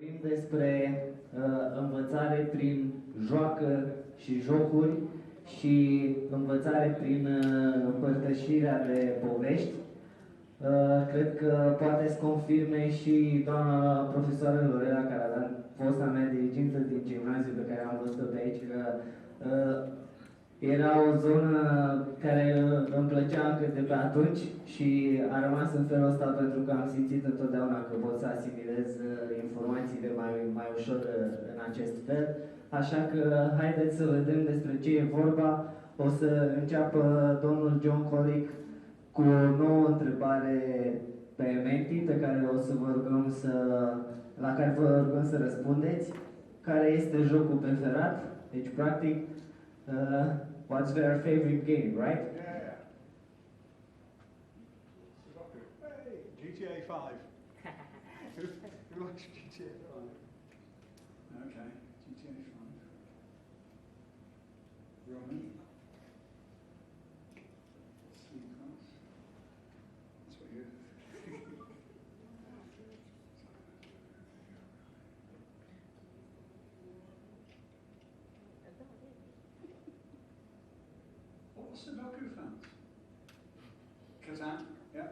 Vorbim despre învățare prin joacă și jocuri și învățare prin împărtășirea de povești. Cred că poate să confirme și doamna profesoară Lorela, care a dat fosta mea dirigintă din gimnaziu pe care am văzut-o pe aici, că era o zonă care îmi plăcea încă de pe atunci și a rămas în felul ăsta pentru că am simțit întotdeauna că pot să asimilez informațiile mai ușor în acest fel. Așa că haideți să vedem despre ce e vorba. O să înceapă domnul John Collick cu o nouă întrebare pe Menti, pe care o să vă rugăm la care vă rugăm să răspundeți. Care este jocul preferat? Deci, practic, what's their favorite game, right? Yeah. Hey, GTA 5. Who likes GTA 5? Okay, GTA 5. Roman. Sleep class. That's what you. What Sudoku fans? Kazan, yeah.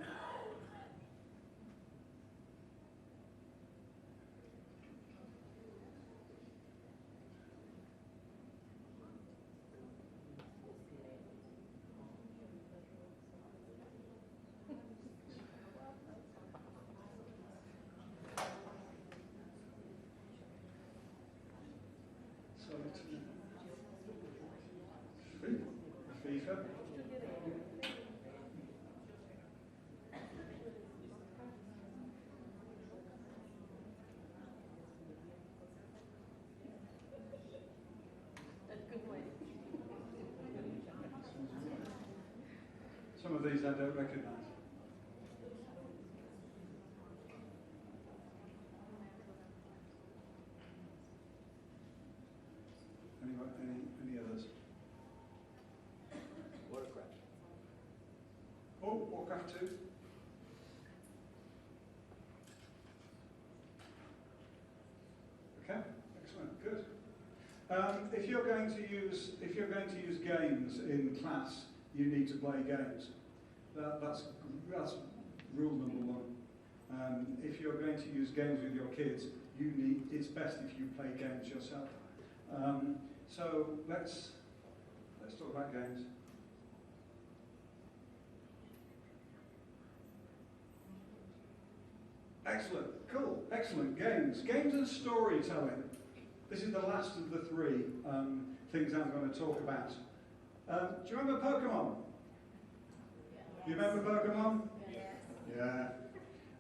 Solitude. FIFA. Some of these I don't recognise. Any others? Warcraft. Oh, Warcraft 2. Okay, excellent, good. If you're going to use games in class, you need to play games. That's rule number one. If you're going to use games with your kids, it's best if you play games yourself. So let's talk about games. Excellent, cool, excellent. Games and storytelling. This is the last of the three things I'm going to talk about. Do you remember Pokemon? You remember Pokemon? Yes. Yeah.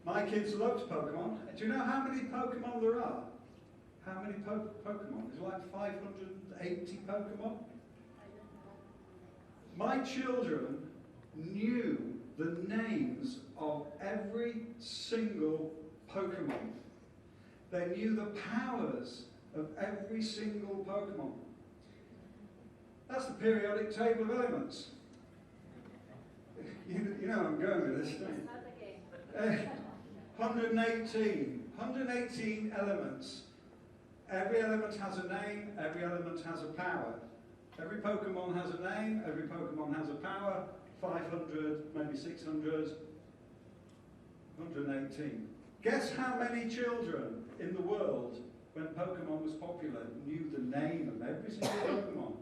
My kids loved Pokemon. Do you know how many Pokemon there are? How many Pokemon? Is it like 580 Pokemon? My children knew the names of every single Pokemon. They knew the powers of every single Pokemon. That's the periodic table of elements. You know I'm going with this, don't you? 118 elements. Every element has a name, every element has a power. Every Pokemon has a name, every Pokemon has a power. 500, maybe 600, 118. Guess how many children in the world, when Pokemon was popular, knew the name of every single Pokemon?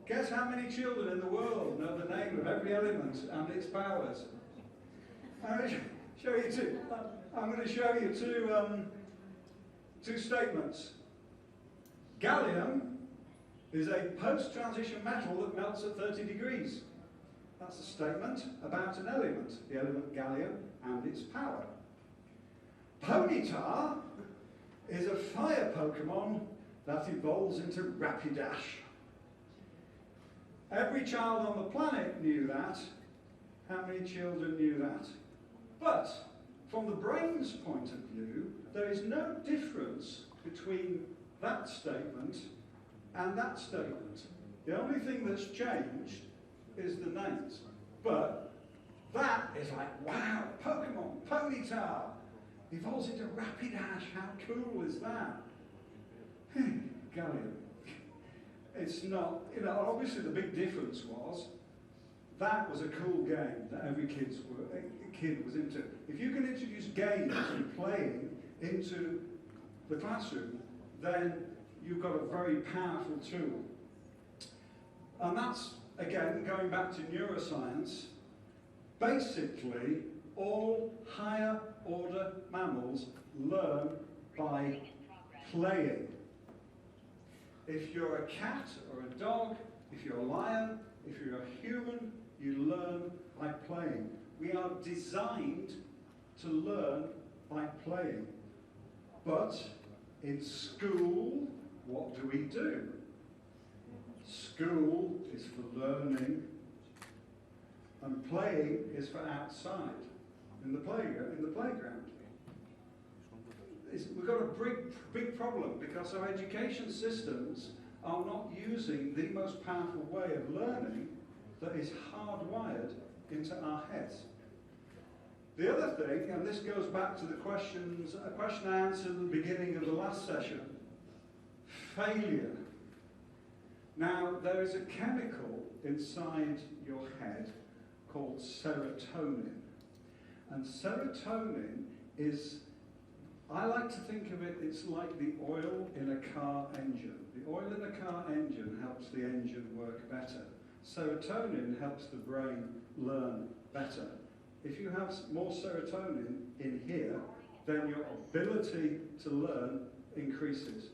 Guess how many children in the world know the name of every element and its powers? I'm going to show you two. I'm going to show you two statements. Gallium is a post-transition metal that melts at 30 degrees. That's a statement about an element, the element gallium and its power. Ponyta is a fire Pokemon that evolves into Rapidash. Every child on the planet knew that. How many children knew that? But from the brain's point of view, there is no difference between that statement and that statement. The only thing that's changed is the names. But that is like, wow, Pokemon, Ponyta. evolves into rapidash. How cool is that? Gallium. It's not, you know, obviously the big difference was that was a cool game that every kid was into. If you can introduce games and playing into the classroom, then you've got a very powerful tool. And that's, again, going back to neuroscience, basically all higher order mammals learn by playing. If you're a cat or a dog, if you're a lion, if you're a human, you learn by playing. We are designed to learn by playing. But in school, what do? School is for learning, and playing is for outside, in the playground. We've got a big problem because our education systems are not using the most powerful way of learning that is hardwired into our heads. The other thing, and this goes back to a question I answered at the beginning of the last session, failure. Now, there is a chemical inside your head called serotonin. And serotonin is, I like to think of it, it's like the oil in a car engine. The oil in a car engine helps the engine work better. Serotonin helps the brain learn better. If you have more serotonin in here, then your ability to learn increases.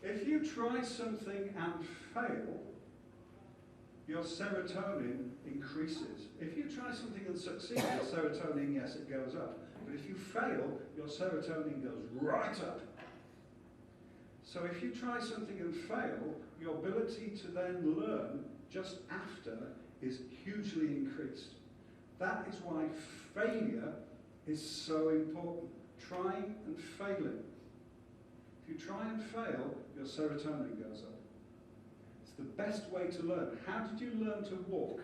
If you try something and fail, your serotonin increases. If you try something and succeed, your serotonin, yes, it goes up. But if you fail, your serotonin goes right up. So if you try something and fail, your ability to then learn just after is hugely increased. That is why failure is so important. Trying and failing. If you try and fail, your serotonin goes up. It's the best way to learn. How did you learn to walk?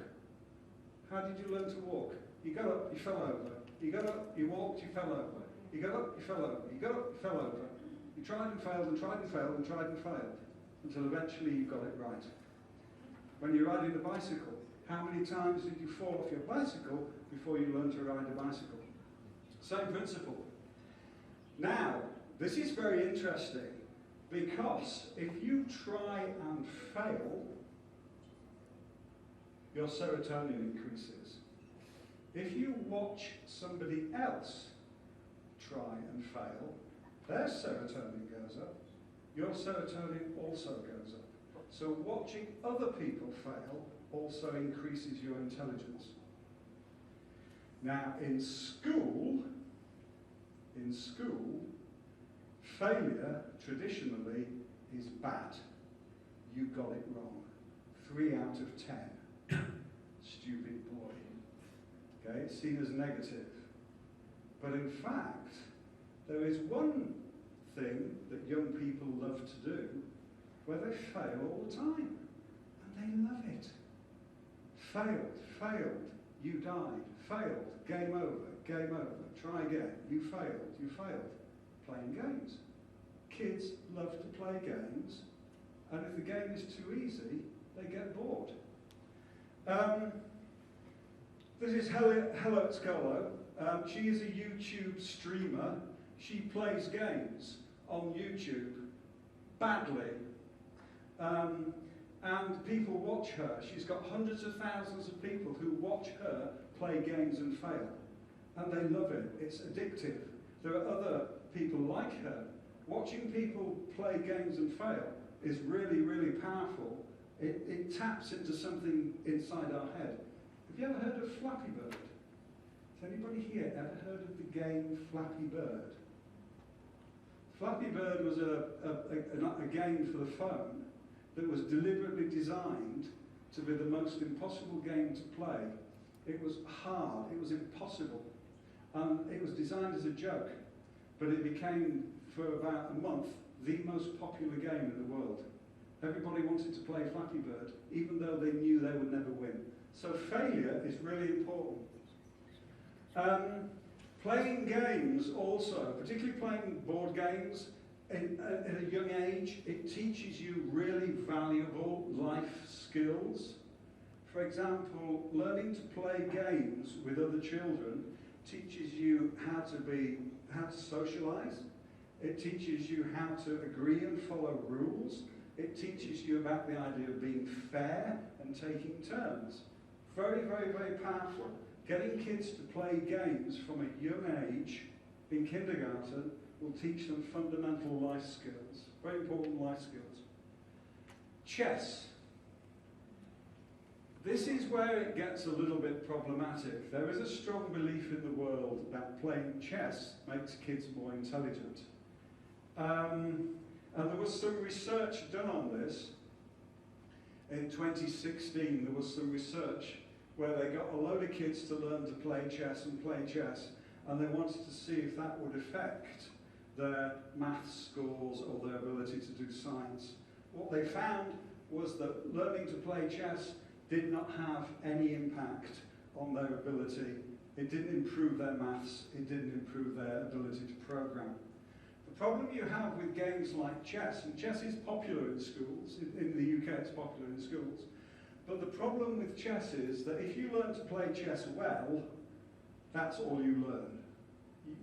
How did you learn to walk? You got up, you fell over. You got up, you walked, you fell over. You got up, you fell over. You got up, you fell over. You tried and failed and tried and failed and tried and failed until eventually you got it right. When you're riding a bicycle, how many times did you fall off your bicycle before you learned to ride a bicycle? Same principle. Now, this is very interesting because if you try and fail, your serotonin increases. If you watch somebody else try and fail, their serotonin goes up, your serotonin also goes up. So watching other people fail also increases your intelligence. Now in school, failure traditionally is bad. You got it wrong. 3 out of 10. Stupid boy. Okay, it's seen as negative. But in fact, there is one thing that young people love to do where they fail all the time. And they love it. Failed, you died. Failed, game over, try again. You failed. Playing games. Kids love to play games, and if the game is too easy, they get bored. This is Hello Scolo. She is a YouTube streamer. She plays games on YouTube badly. And people watch her. She's got hundreds of thousands of people who watch her play games and fail. And they love it. It's addictive. There are other people like her. Watching people play games and fail is really, really powerful. It taps into something inside our head. Have you ever heard of Flappy Bird? Has anybody here ever heard of the game Flappy Bird? Flappy Bird was a game for the phone that was deliberately designed to be the most impossible game to play. It was hard, it was impossible. It was designed as a joke, but it became, for about a month, the most popular game in the world. Everybody wanted to play Flappy Bird, even though they knew they would never win. So failure is really important. Playing games also, particularly playing board games at a young age, it teaches you really valuable life skills. For example, learning to play games with other children teaches you how to socialize. It teaches you how to agree and follow rules. It teaches you about the idea of being fair and taking turns. Very, very, very powerful. Getting kids to play games from a young age in kindergarten will teach them fundamental life skills, very important life skills. Chess. This is where it gets a little bit problematic. There is a strong belief in the world that playing chess makes kids more intelligent. And there was some research done on this. In 2016, there was some research where they got a load of kids to learn to play chess, and they wanted to see if that would affect their maths scores or their ability to do science. What they found was that learning to play chess did not have any impact on their ability. It didn't improve their maths, it didn't improve their ability to program. The problem you have with games like chess, and chess is popular in schools, in the UK it's popular in schools, but the problem with chess is that if you learn to play chess well, that's all you learn.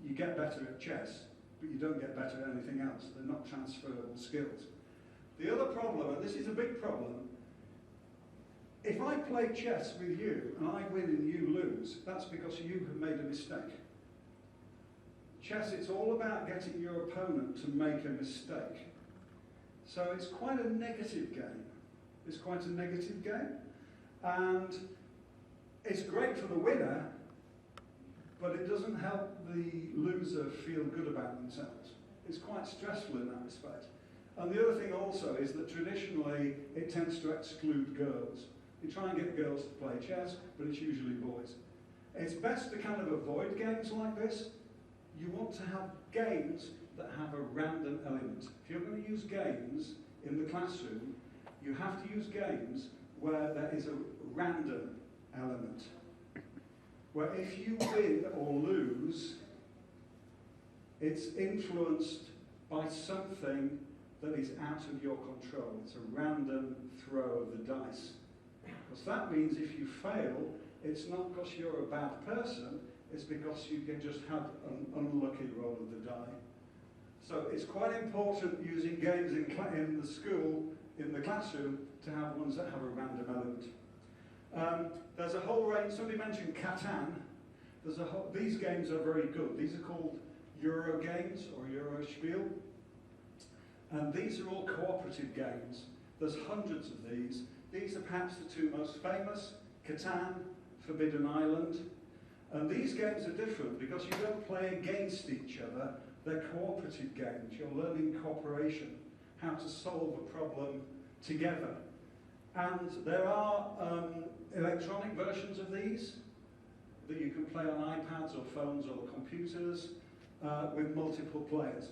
You get better at chess, but you don't get better at anything else. They're not transferable skills. The other problem, and this is a big problem, if I play chess with you and I win and you lose, that's because you have made a mistake. Chess, it's all about getting your opponent to make a mistake. So it's quite a negative game. It's quite a negative game. And it's great for the winner, but it doesn't help the loser feel good about themselves. It's quite stressful in that respect. And the other thing also is that traditionally it tends to exclude girls. You try and get girls to play chess, but it's usually boys. It's best to kind of avoid games like this. You want to have games that have a random element. If you're going to use games in the classroom, you have to use games where there is a random element. Where if you win or lose, it's influenced by something that is out of your control. It's a random throw of the dice. Because that means if you fail, it's not because you're a bad person, it's because you can just have an unlucky roll of the die. So it's quite important using games in the school, in the classroom, to have ones that have a random element. There's a whole range, somebody mentioned Catan. These games are very good. These are called Euro games or Eurospiel. And these are all cooperative games. There's hundreds of these. These are perhaps the two most famous, Catan, Forbidden Island. And these games are different because you don't play against each other. They're cooperative games. You're learning cooperation, how to solve a problem together. And there are electronic versions of these that you can play on iPads or phones or computers with multiple players.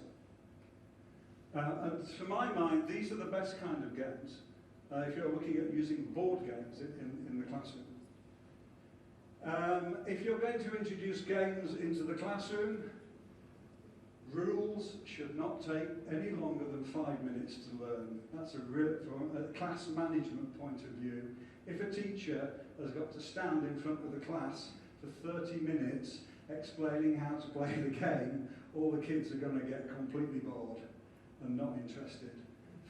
And to my mind, these are the best kind of games if you're looking at using board games in the classroom. If you're going to introduce games into the classroom, rules should not take any longer than 5 minutes to learn. That's from a class management point of view. If a teacher has got to stand in front of the class for 30 minutes explaining how to play the game, all the kids are going to get completely bored and not interested.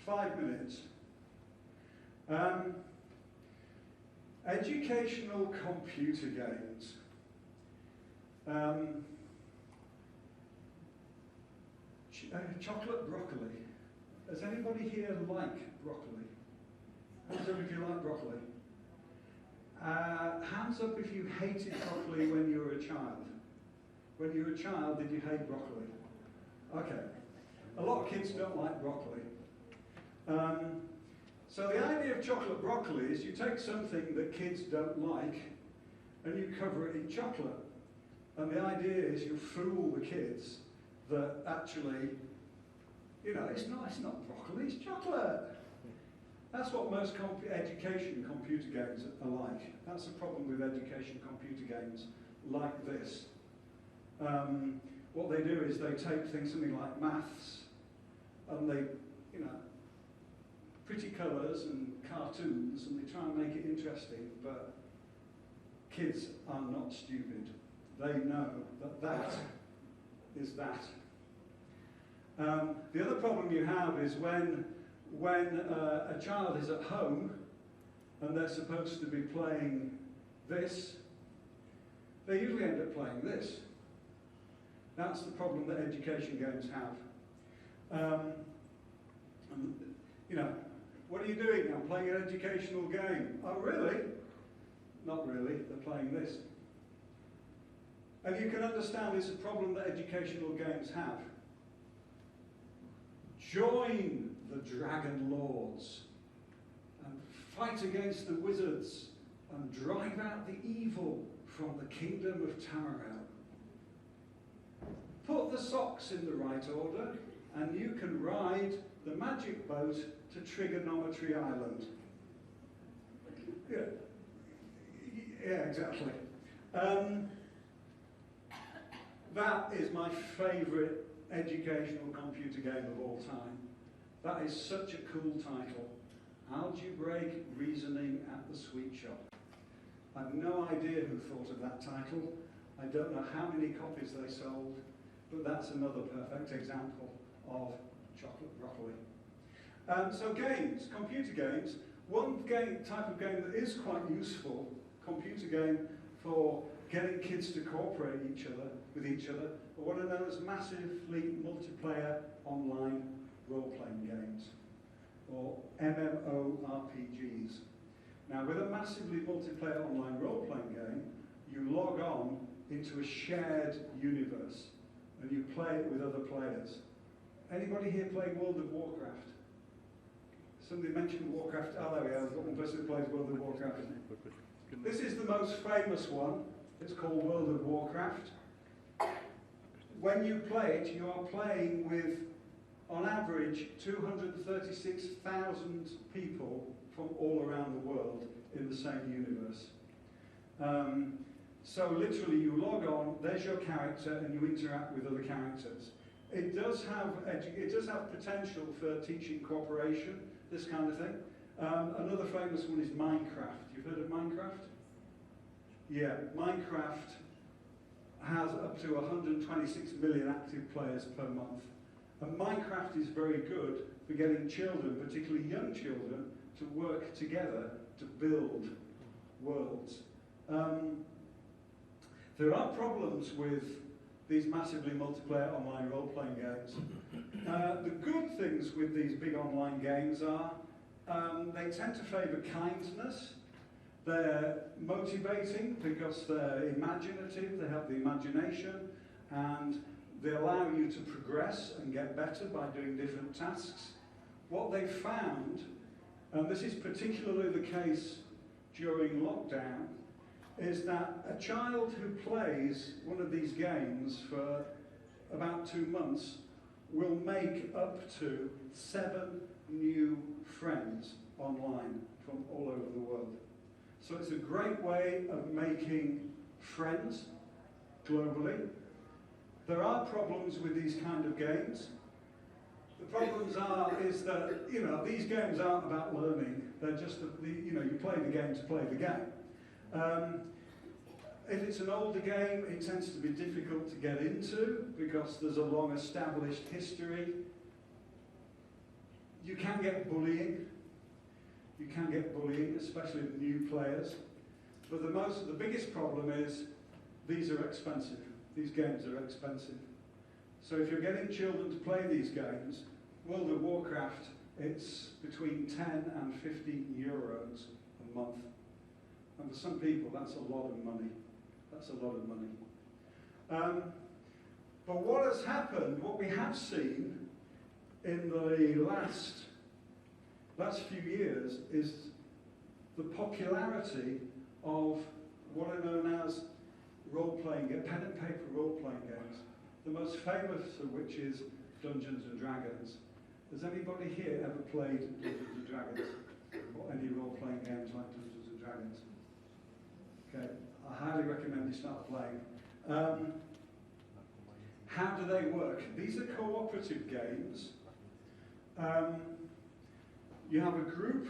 5 minutes. Educational computer games. Chocolate broccoli. Does anybody here like broccoli? Hands up if you like broccoli. Hands up if you hated broccoli when you were a child. When you were a child, did you hate broccoli? Okay. A lot of kids don't like broccoli. So the idea of chocolate broccoli is you take something that kids don't like and you cover it in chocolate. And the idea is you fool the kids that actually, you know, it's not broccoli, it's chocolate. That's what most education computer games are like. That's the problem with education computer games like this. What they do is they take things, something like maths, and they, pretty colours and cartoons, and they try and make it interesting, but kids are not stupid. They know that that is that. The other problem you have is when a child is at home and they're supposed to be playing this, they usually end up playing this. That's the problem that education games have. What are you doing? I'm playing an educational game. Oh, really? Not really. They're playing this. And you can understand it's a problem that educational games have. Join the dragon lords and fight against the wizards and drive out the evil from the kingdom of Tamariel. Put the socks in the right order and you can ride the magic boat to Trigonometry Island. Yeah, exactly. That is my favourite educational computer game of all time. That is such a cool title. Algebraic Reasoning at the Sweet Shop. I have no idea who thought of that title. I don't know how many copies they sold, but that's another perfect example of chocolate broccoli. So games, computer games. One type of game that is quite useful, computer game for getting kids to cooperate with each other, are what are known as massively multiplayer online role-playing games, or MMORPGs. Now, with a massively multiplayer online role-playing game, you log on into a shared universe, and you play it with other players. Anybody here play World of Warcraft? Somebody mentioned Warcraft. Oh, there we are. There's one person who plays World of Warcraft. This is the most famous one. It's called World of Warcraft. When you play it, you are playing with, on average, 236,000 people from all around the world in the same universe. So literally, you log on, there's your character, and you interact with other characters. It does have potential for teaching cooperation, this kind of thing. Another famous one is Minecraft. You've heard of Minecraft? Yeah, Minecraft has up to 126 million active players per month. And Minecraft is very good for getting children, particularly young children, to work together to build worlds. There are problems with these massively multiplayer online role-playing games. The good things with these big online games are they tend to favour kindness. They're motivating because they're imaginative, they have the imagination, and they allow you to progress and get better by doing different tasks. What they found, and this is particularly the case during lockdown, is that a child who plays one of these games for about 2 months will make up to 7 new friends online from all over the world. So it's a great way of making friends globally. There are problems with these kind of games. The problems is that, these games aren't about learning. They're just, you play the game to play the game. If it's an older game, it tends to be difficult to get into because there's a long established history. You can get bullying. You can get bullying, especially with new players. But the biggest problem is these are expensive. These games are expensive. So if you're getting children to play these games, World of Warcraft, it's between 10 and 15 euros a month. And for some people, that's a lot of money. That's a lot of money. But what has happened, what we have seen in the last few years is the popularity of what are known as role-playing, pen and paper role-playing games. The most famous of which is Dungeons and Dragons. Has anybody here ever played Dungeons and Dragons? Or any role-playing games like Dungeons and Dragons? Okay, I highly recommend you start playing. how do they work? These are cooperative games. You have a group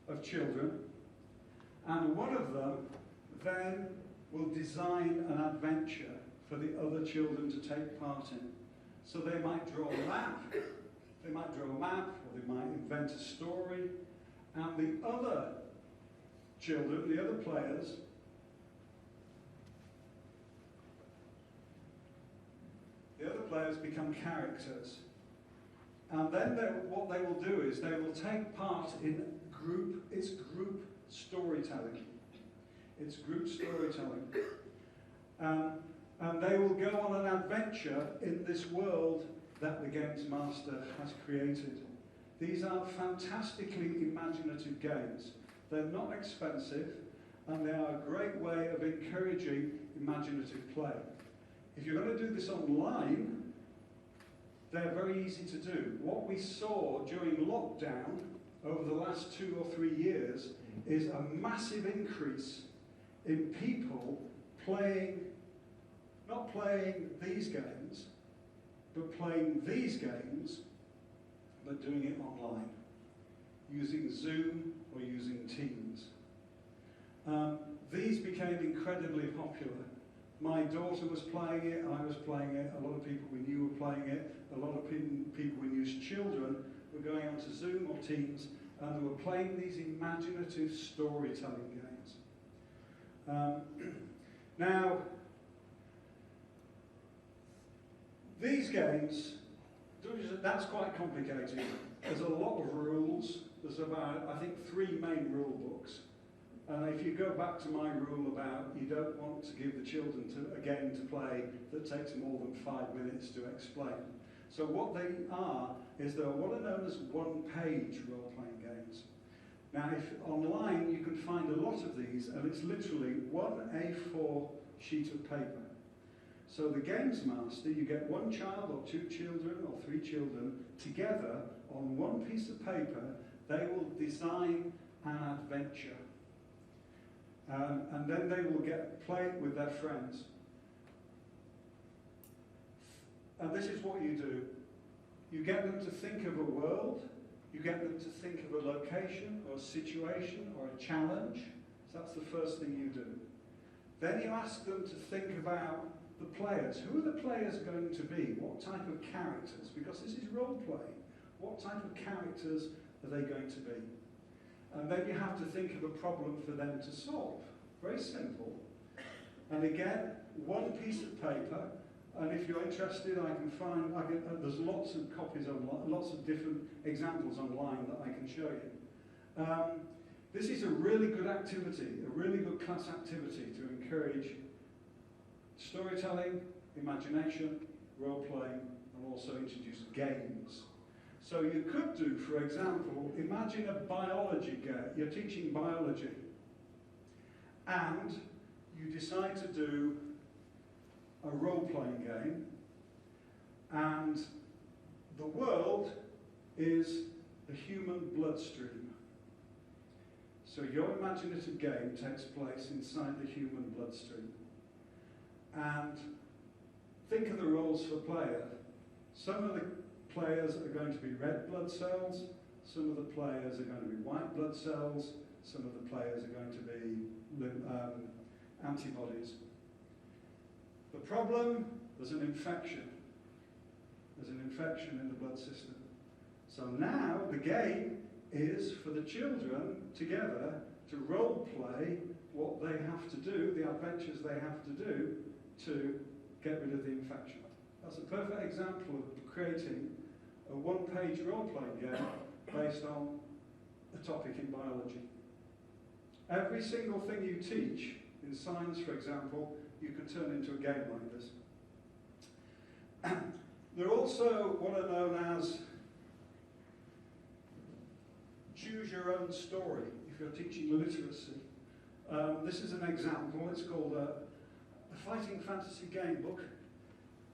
of children, and one of them then will design an adventure for the other children to take part in. So they might draw a map, or they might invent a story, and the other children, the other players, become characters. And then what they will do is they will take part in group storytelling. It's group storytelling. And they will go on an adventure in this world that the Games Master has created. These are fantastically imaginative games. They're not expensive, and they are a great way of encouraging imaginative play. If you're going to do this online, they're very easy to do. What we saw during lockdown over the last 2 or 3 years is a massive increase in people playing, not playing these games, but playing these games, but doing it online, using Zoom or using Teams. These became incredibly popular. My daughter was playing it, I was playing it, a lot of people we knew were playing it, a lot of people we knew's children were going onto Zoom or Teams, and they were playing these imaginative storytelling games. Now, these games, that's quite complicated. There's a lot of rules. There's about, I think, 3 main rule books. And if you go back to my rule about you don't want to give the children a game to play that takes more than 5 minutes to explain. So what they are is they're what are known as one-page role-playing games. Now, if online you can find a lot of these, and it's literally one A4 sheet of paper. So the Games Master, you get 1 child or 2 children or 3 children together on one piece of paper. They will design an adventure. And then they will play it with their friends. And this is what you do. You get them to think of a world, you get them to think of a location or a situation or a challenge. So that's the first thing you do. Then you ask them to think about the players. Who are the players going to be? What type of characters? Because this is role play. What type of characters are they going to be? And then you have to think of a problem for them to solve. Very simple. And again, one piece of paper. And if you're interested, there's lots of copies online, lots of different examples online that I can show you. This is a really good activity, a really good class activity to encourage storytelling, imagination, role-playing, and also introduce games. So you could do, for example, imagine a biology game. You're teaching biology, and you decide to do a role-playing game, and the world is the human bloodstream. So your imaginative game takes place inside the human bloodstream. And think of the roles for player. Some of the players are going to be red blood cells, some of the players are going to be white blood cells, some of the players are going to be antibodies. The problem, there's an infection. There's an infection in the blood system. So now the game is for the children together to role play what they have to do, the adventures they have to do to get rid of the infection. That's a perfect example of creating a one-page role-playing game based on a topic in biology. Every single thing you teach, in science for example, you can turn into a game like this. There are also what are known as choose your own story, if you're teaching literacy. This is an example. It's called a fighting fantasy game book,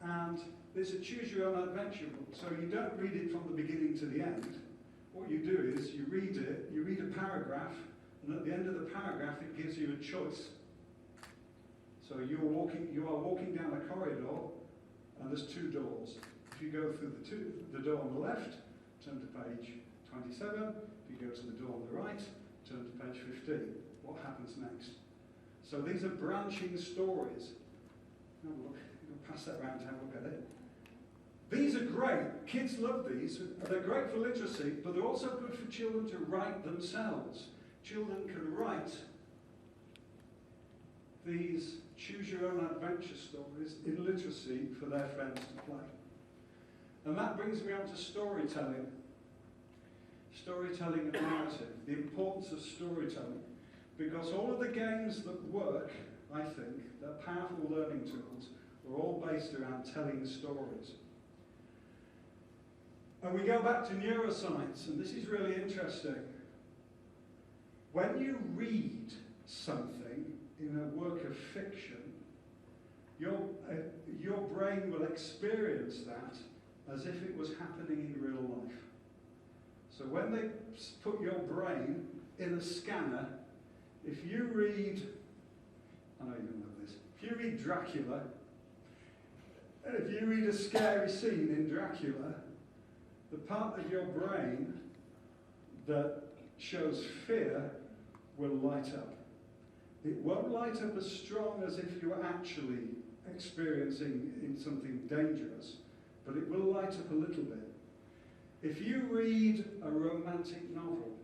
and it's a choose your own adventure book. So you don't read it from the beginning to the end. What you do is you read it, you read a paragraph, and at the end of the paragraph it gives you a choice. So you are walking down a corridor, and there's two doors. If you go through the door on the left, turn to page 27. If you go to the door on the right, turn to page 15. What happens next? So these are branching stories. Have a look. You'll pass that around to have a look at it. These are great. Kids love these. They're great for literacy, but they're also good for children to write themselves. Children can write these choose-your-own-adventure stories in literacy for their friends to play. And that brings me on to storytelling. Storytelling and narrative. The importance of storytelling. Because all of the games that work, I think, they're powerful learning tools, are all based around telling stories. And we go back to neuroscience, and this is really interesting. When you read something in a work of fiction, your brain will experience that as if it was happening in real life. So when they put your brain in a scanner, if you read, I know you don't know this, if you read Dracula, if you read a scary scene in Dracula, the part of your brain that shows fear will light up. It won't light up as strong as if you were actually experiencing something dangerous, but it will light up a little bit. If you read a romantic novel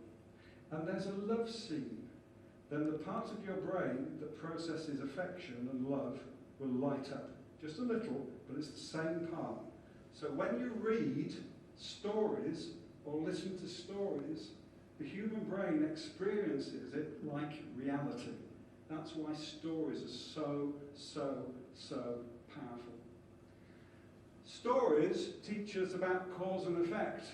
and there's a love scene, then the part of your brain that processes affection and love will light up. Just a little, but it's the same part. So when you read stories or listen to stories, the human brain experiences it like reality. That's why stories are so powerful. Stories teach us about cause and effect.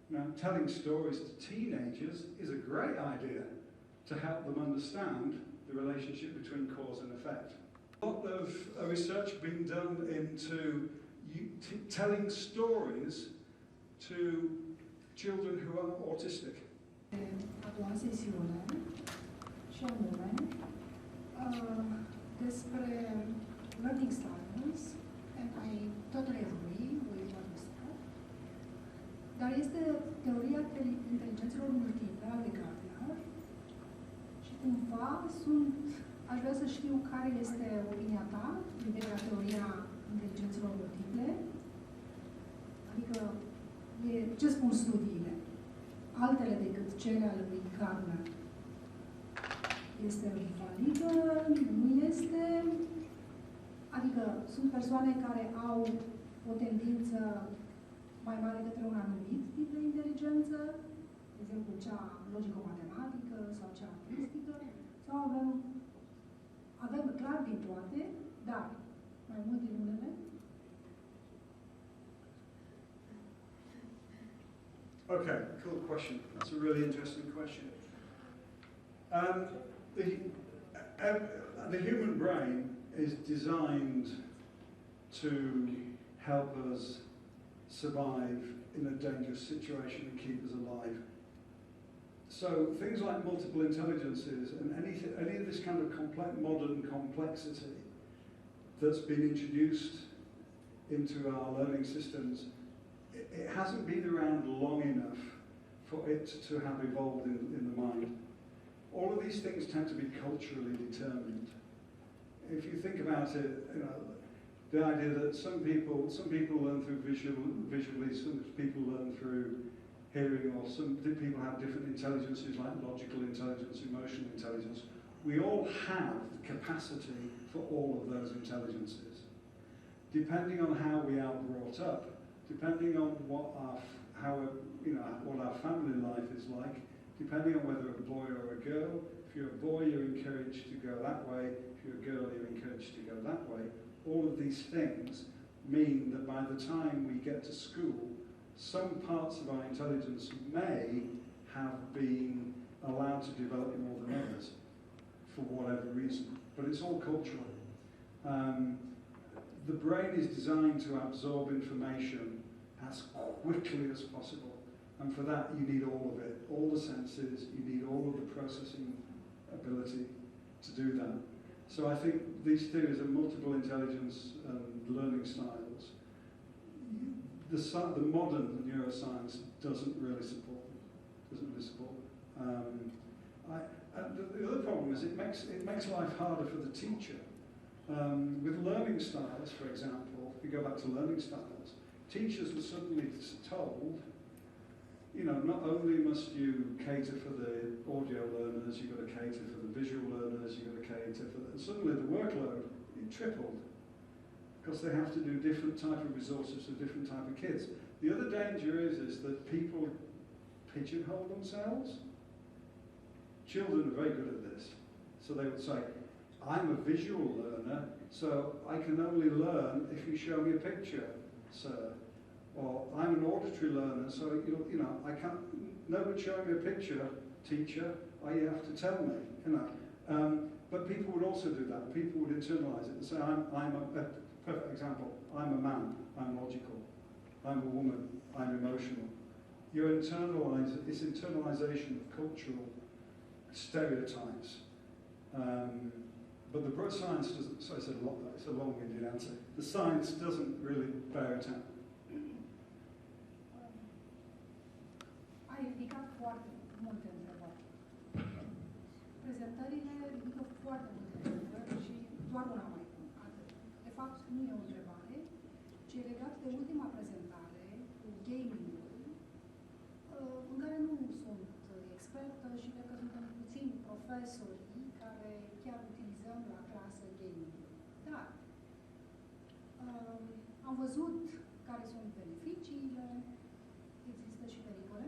Now, telling stories to teenagers is a great idea to help them understand the relationship between cause and effect. A lot of research being done into telling stories to children who are autistic. A doua sesiune, și anume despre learning styles, and I totally agree with what you said, dar este teoria inteligențelor multiple ale Gardner și cumva aș vrea să știu care este opinia ta privind la teoria inteligențelor multiple, adică ce spun studiile, altele decât cele ale lui Gardner. Este validă, nu este, adică sunt persoane care au o tendință mai mare către un anumit tip de inteligență, de exemplu cea logico-matematică sau cea artistică, sau avem clar din toate, dar mai mult din unele. Okay, cool question. That's a really interesting question. The human brain is designed to help us survive in a dangerous situation and keep us alive. So things like multiple intelligences and any of this kind of modern complexity that's been introduced into our learning systems, it hasn't been around long enough for it to have evolved in the mind. All of these things tend to be culturally determined. If you think about it, you know, the idea that some people learn through visually, some people learn through hearing, or some people have different intelligences like logical intelligence, emotional intelligence. We all have the capacity for all of those intelligences. Depending on how we are brought up, depending on what our family life is like, depending on whether a boy or a girl. If you're a boy, you're encouraged to go that way. If you're a girl, you're encouraged to go that way. All of these things mean that by the time we get to school, some parts of our intelligence may have been allowed to develop more than others, for whatever reason. But it's all cultural. The brain is designed to absorb information as quickly as possible. And for that, you need all of it, all the senses, you need all of the processing ability to do that. So I think these theories of multiple intelligence and learning styles, the modern neuroscience doesn't really support them. The other problem is it makes life harder for the teacher. With learning styles, for example, if we go back to learning styles, teachers were suddenly told, you know, not only must you cater for the audio learners, you've got to cater for the visual learners, you've got to cater for the... Suddenly the workload, it tripled, because they have to do different type of resources for different type of kids. The other danger is that people pigeonhole themselves. Children are very good at this. So they would say, I'm a visual learner, so I can only learn if you show me a picture, sir. Or I'm an auditory learner, so you know, I can't. No, but show me a picture, teacher. You have to tell me, you know. But people would also do that. People would internalize it and say, I'm a perfect example. I'm a man. I'm logical. I'm a woman. I'm emotional. It's internalization of cultural stereotypes. But the science doesn't. So it's a long-winded answer. The science doesn't really bear it out. Ai ridicat foarte multe întrebări. Prezentările ridică foarte multe întrebări și doar una mai pun. De fapt, nu e o întrebare, ci e legat de ultima prezentare cu gaming-ul, în care nu sunt expertă și cred că suntem puțini profesorii care chiar utilizăm la clasă gaming-ul. Dar am văzut care sunt beneficiile, există și pericole.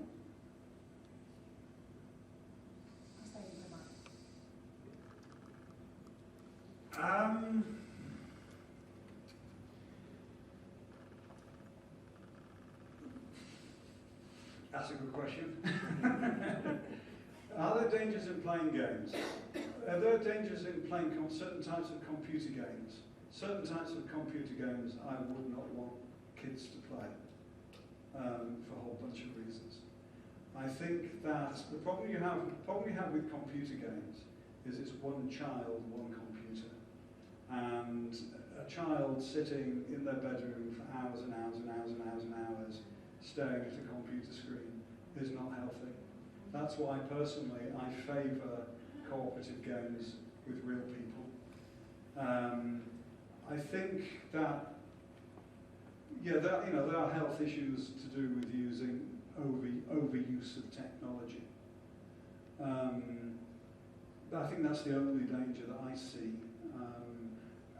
Asta e întrebarea. That's a good question. Are there dangers in playing games? Are there dangers in playing certain types of computer games? Certain types of computer games I would not want kids to play for a whole bunch of reasons. I think that the problem you have with computer games is it's one child, one computer. And a child sitting in their bedroom for hours and hours and hours and hours and hours staring at a computer screen is not healthy. That's why personally I favour cooperative games with real people. I think that there are health issues to do with using overuse of technology. I think that's the only danger that I see.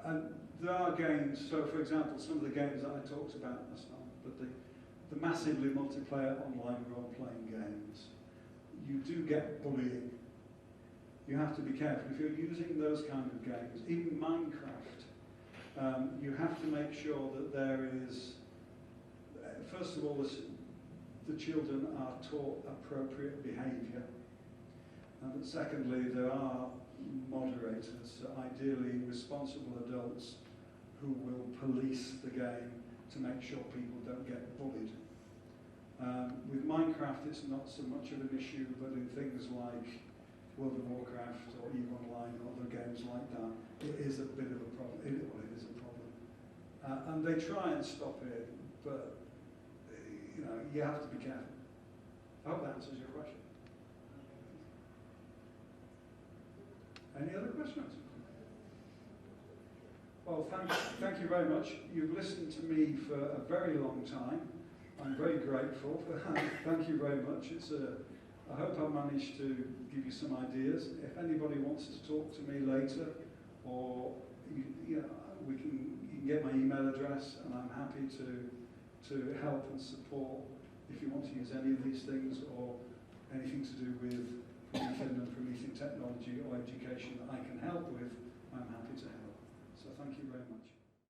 And there are games, so for example, some of the games that I talked about last night, but the massively multiplayer online role-playing games, you do get bullying. You have to be careful. If you're using those kind of games, even Minecraft, you have to make sure that there is, first of all, the children are taught appropriate behaviour. And secondly, there are moderators, ideally responsible adults, who will police the game to make sure people don't get bullied. With Minecraft, it's not so much of an issue, but in things like World of Warcraft or EVE Online or other games like that, it is a bit of a problem. It is a problem. And they try and stop it, but you have to be careful. I hope that answers your question. Any other questions? Well, thank you very much. You've listened to me for a very long time. I'm very grateful. Thank you very much. I hope I managed to give you some ideas. If anybody wants to talk to me later, or you can get my email address, and I'm happy to help and support if you want to use any of these things or anything to do with Promethean and Promethean technology or education that I can help with. I'm happy to help. So thank you very much.